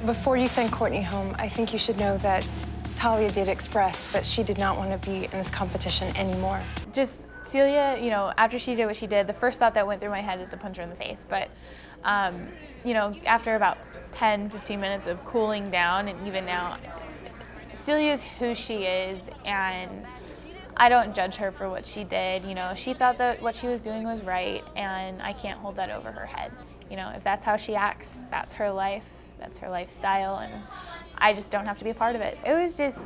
Before you send Courtney home, I think you should know that Tahlia did express that she did not want to be in this competition anymore. Just Celia, you know, after she did what she did, the first thought that went through my head is to punch her in the face. But, you know, after about 10, 15 minutes of cooling down, and even now, Celia is who she is, and I don't judge her for what she did. You know, she thought that what she was doing was right, and I can't hold that over her head. You know, if that's how she acts, that's her life, that's her lifestyle, and I just don't have to be a part of it. It was just,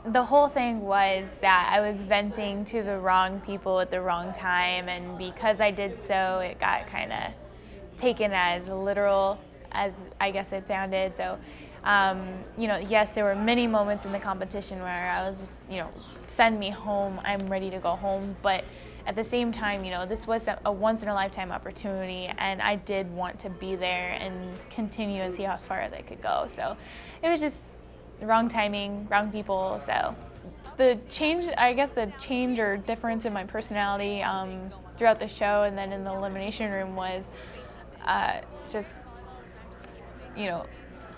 the whole thing was that I was venting to the wrong people at the wrong time, and because I did so, it got kind of taken as literal as I guess it sounded. So, you know, yes, there were many moments in the competition where I was just, you know, send me home, I'm ready to go home, but at the same time, you know, this was a once-in-a-lifetime opportunity, and I did want to be there and continue and see how far as I could go. So it was just wrong timing, wrong people. So the change, I guess the change or difference in my personality throughout the show and then in the elimination room was just, you know,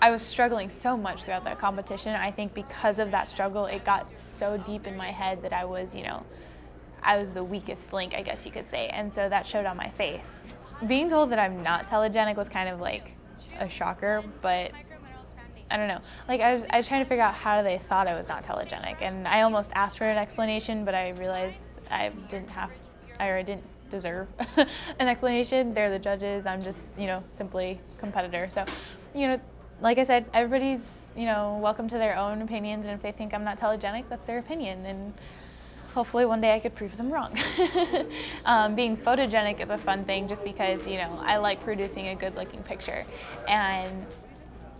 I was struggling so much throughout that competition. I think because of that struggle, it got so deep in my head that I was, you know, I was the weakest link, I guess you could say, and so that showed on my face. Being told that I'm not telegenic was kind of like a shocker, but I don't know. Like I was trying to figure out how they thought I was not telegenic, and I almost asked for an explanation, but I realized I didn't deserve an explanation. They're the judges. I'm just, you know, simply competitor. So, you know, like I said, everybody's, you know, welcome to their own opinions, and if they think I'm not telegenic, that's their opinion, and hopefully one day I could prove them wrong. Being photogenic is a fun thing just because, you know, I like producing a good looking picture. And,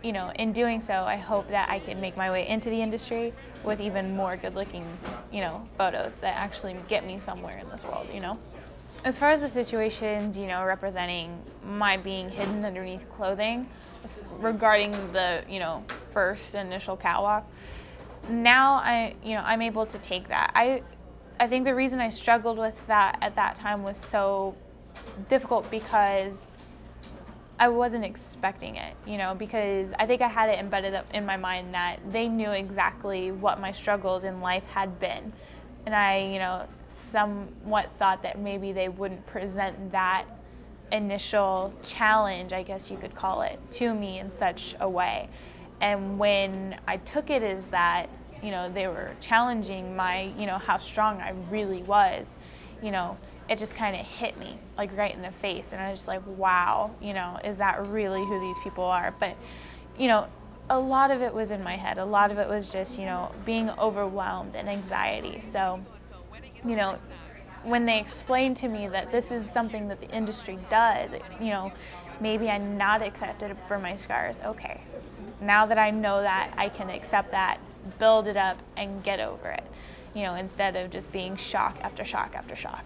you know, in doing so, I hope that I can make my way into the industry with even more good looking, you know, photos that actually get me somewhere in this world, you know. As far as the situations, you know, representing my being hidden underneath clothing, regarding the, you know, first initial catwalk, now I'm able to take that. I think the reason I struggled with that at that time was so difficult because I wasn't expecting it, you know, because I think I had it embedded up in my mind that they knew exactly what my struggles in life had been. And I, you know, somewhat thought that maybe they wouldn't present that initial challenge, I guess you could call it, to me in such a way. And when I took it as that, you know, they were challenging my, you know, how strong I really was, you know, it just kind of hit me like right in the face. And I was just like, wow, you know, is that really who these people are? But, you know, a lot of it was in my head. A lot of it was just, you know, being overwhelmed and anxiety. So, you know, when they explained to me that this is something that the industry does, you know, maybe I'm not accepted for my scars. Okay, now that I know that, I can accept that, build it up, and get over it, you know, instead of just being shock after shock after shock.